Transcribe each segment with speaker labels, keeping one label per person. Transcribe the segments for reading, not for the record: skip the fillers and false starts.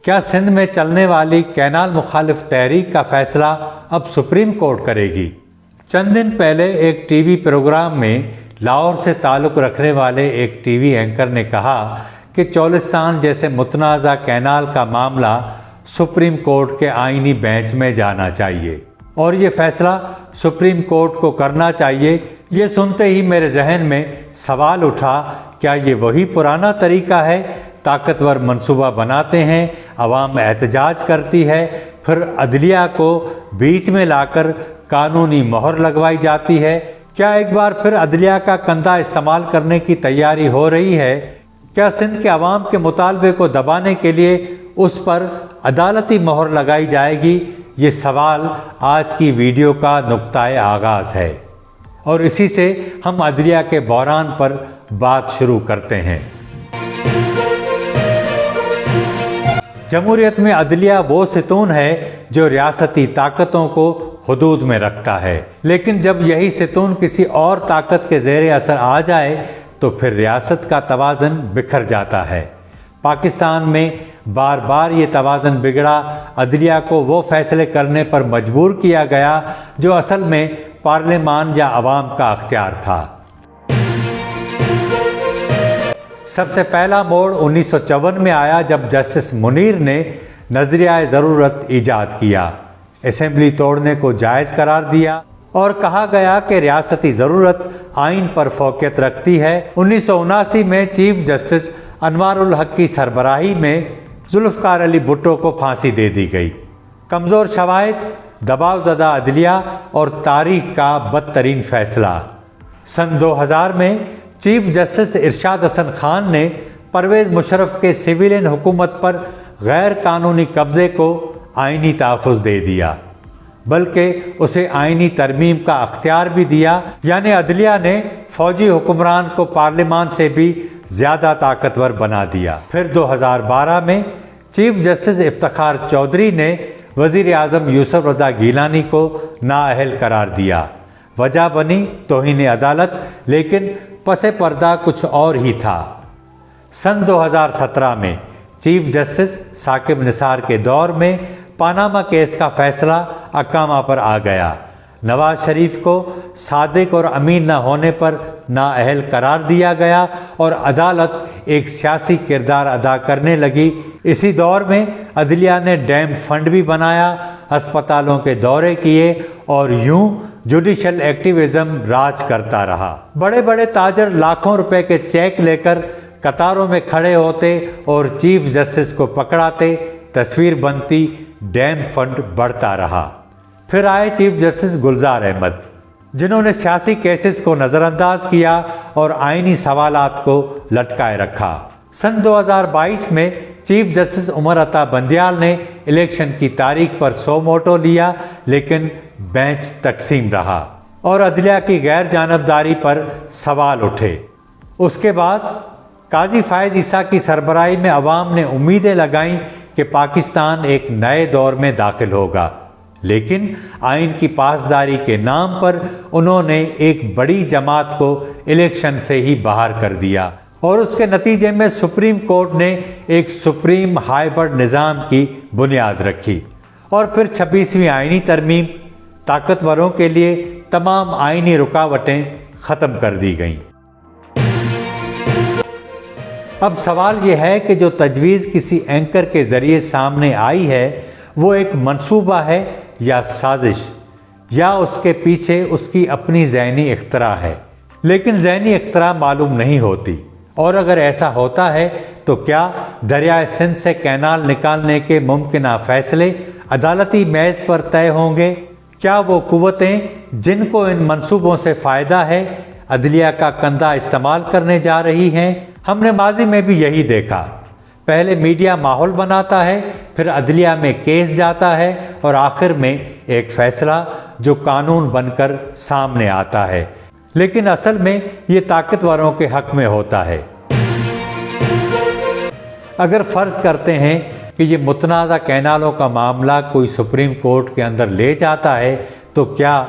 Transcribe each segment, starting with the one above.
Speaker 1: کیا سندھ میں چلنے والی کینال مخالف تحریک کا فیصلہ اب سپریم کورٹ کرے گی؟ چند دن پہلے ایک ٹی وی پروگرام میں لاہور سے تعلق رکھنے والے ایک ٹی وی اینکر نے کہا کہ چولستان جیسے متنازع کینال کا معاملہ سپریم کورٹ کے آئینی بینچ میں جانا چاہیے اور یہ فیصلہ سپریم کورٹ کو کرنا چاہیے۔ یہ سنتے ہی میرے ذہن میں سوال اٹھا، کیا یہ وہی پرانا طریقہ ہے؟ طاقتور منصوبہ بناتے ہیں، عوام احتجاج کرتی ہے، پھر عدلیہ کو بیچ میں لا کر قانونی مہر لگوائی جاتی ہے۔ کیا ایک بار پھر عدلیہ کا کندھا استعمال کرنے کی تیاری ہو رہی ہے؟ کیا سندھ کے عوام کے مطالبے کو دبانے کے لیے اس پر عدالتی مہر لگائی جائے گی؟ یہ سوال آج کی ویڈیو کا نقطہ آغاز ہے اور اسی سے ہم عدلیہ کے بحران پر بات شروع کرتے ہیں۔ جمہوریت میں عدلیہ وہ ستون ہے جو ریاستی طاقتوں کو حدود میں رکھتا ہے، لیکن جب یہی ستون کسی اور طاقت کے زیر اثر آ جائے تو پھر ریاست کا توازن بکھر جاتا ہے۔ پاکستان میں بار بار یہ توازن بگڑا، عدلیہ کو وہ فیصلے کرنے پر مجبور کیا گیا جو اصل میں پارلیمان یا عوام کا اختیار تھا۔ سب سے پہلا موڑ 1954 میں آیا جب جسٹس منیر نے نظریہ ضرورت ایجاد کیا، اسمبلی توڑنے کو جائز قرار دیا اور کہا گیا کہ ریاستی ضرورت آئین پر فوقیت رکھتی ہے۔ 1979 میں چیف جسٹس انوار الحق کی سربراہی میں ذوالفقار علی بھٹو کو پھانسی دے دی گئی۔ کمزور شواہد، دباؤ زدہ عدلیہ اور تاریخ کا بدترین فیصلہ۔ سن 2000 میں چیف جسٹس ارشاد حسن خان نے پرویز مشرف کے سویلین حکومت پر غیر قانونی قبضے کو آئینی تحفظ دے دیا، بلکہ اسے آئینی ترمیم کا اختیار بھی دیا، یعنی عدلیہ نے فوجی حکمران کو پارلیمان سے بھی زیادہ طاقتور بنا دیا۔ پھر 2012 میں چیف جسٹس افتخار چودھری نے وزیر اعظم یوسف رضا گیلانی کو نااہل قرار دیا۔ وجہ بنی توہین عدالت، لیکن پس پردہ کچھ اور ہی تھا۔ سن 2017 میں چیف جسٹس ثاقب نثار کے دور میں پاناما کیس کا فیصلہ اقامہ پر آ گیا۔ نواز شریف کو صادق اور امین نہ ہونے پر نااہل قرار دیا گیا اور عدالت ایک سیاسی کردار ادا کرنے لگی۔ اسی دور میں عدلیہ نے ڈیم فنڈ بھی بنایا، ہسپتالوں کے دورے کیے اور یوں جوڈیشل ایکٹیویزم راج کرتا رہا۔ بڑے بڑے تاجر لاکھوں روپے کے چیک لے کر قطاروں میں کھڑے ہوتے اور چیف جسٹس کو پکڑاتے، تصویر بنتی، ڈیم فنڈ بڑھتا رہا۔ پھر آئے چیف جسٹس گلزار احمد، جنہوں نے سیاسی کیسز کو نظر انداز کیا اور آئینی سوالات کو لٹکائے رکھا۔ سن 2022 میں چیف جسٹس عمر عطا بندیال نے الیکشن کی تاریخ پر سو موٹو لیا، لیکن بینچ تقسیم رہا اور عدلیہ کی غیر جانبداری پر سوال اٹھے۔ اس کے بعد قاضی فائز عیسیٰ کی سربراہی میں عوام نے امیدیں لگائیں کہ پاکستان ایک نئے دور میں داخل ہوگا، لیکن آئین کی پاسداری کے نام پر انہوں نے ایک بڑی جماعت کو الیکشن سے ہی باہر کر دیا اور اس کے نتیجے میں سپریم کورٹ نے ایک سپریم ہائیبرڈ نظام کی بنیاد رکھی اور پھر 26ویں آئینی ترمیم، طاقتوروں کے لیے تمام آئینی رکاوٹیں ختم کر دی گئیں۔ اب سوال یہ ہے کہ جو تجویز کسی اینکر کے ذریعے سامنے آئی ہے وہ ایک منصوبہ ہے یا سازش، یا اس کے پیچھے اس کی اپنی ذہنی اختراع ہے؟ لیکن ذہنی اختراع معلوم نہیں ہوتی، اور اگر ایسا ہوتا ہے تو کیا دریائے سندھ سے کینال نکالنے کے ممکنہ فیصلے عدالتی میز پر طے ہوں گے؟ کیا وہ قوتیں جن کو ان منصوبوں سے فائدہ ہے عدلیہ کا کندھا استعمال کرنے جا رہی ہیں؟ ہم نے ماضی میں بھی یہی دیکھا، پہلے میڈیا ماحول بناتا ہے، پھر عدلیہ میں کیس جاتا ہے اور آخر میں ایک فیصلہ جو قانون بن کر سامنے آتا ہے، لیکن اصل میں یہ طاقتوروں کے حق میں ہوتا ہے۔ اگر فرض کرتے ہیں کہ یہ متنازع کینالوں کا معاملہ کوئی سپریم کورٹ کے اندر لے جاتا ہے تو کیا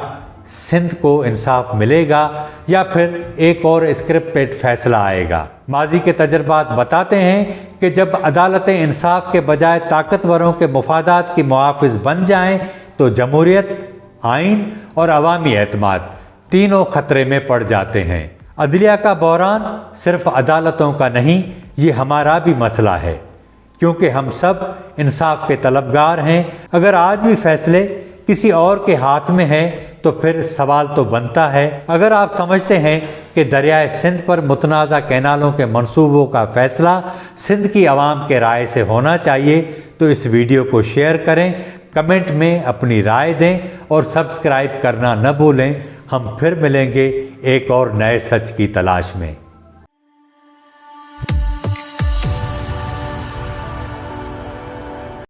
Speaker 1: سندھ کو انصاف ملے گا یا پھر ایک اور اسکرپٹڈ فیصلہ آئے گا۔ ماضی کے تجربات بتاتے ہیں کہ جب عدالتیں انصاف کے بجائے طاقتوروں کے مفادات کی محافظ بن جائیں تو جمہوریت، آئین اور عوامی اعتماد تینوں خطرے میں پڑ جاتے ہیں۔ عدلیہ کا بحران صرف عدالتوں کا نہیں، یہ ہمارا بھی مسئلہ ہے، کیونکہ ہم سب انصاف کے طلبگار ہیں۔ اگر آج بھی فیصلے کسی اور کے ہاتھ میں ہیں تو پھر سوال تو بنتا ہے، اگر آپ سمجھتے ہیں کہ دریائے سندھ پر متنازع کینالوں کے منصوبوں کا فیصلہ سندھ کی عوام کے رائے سے ہونا چاہیے تو اس ویڈیو کو شیئر کریں، کمنٹ میں اپنی رائے دیں اور سبسکرائب کرنا نہ بھولیں۔ ہم پھر ملیں گے ایک اور نئے سچ کی تلاش میں۔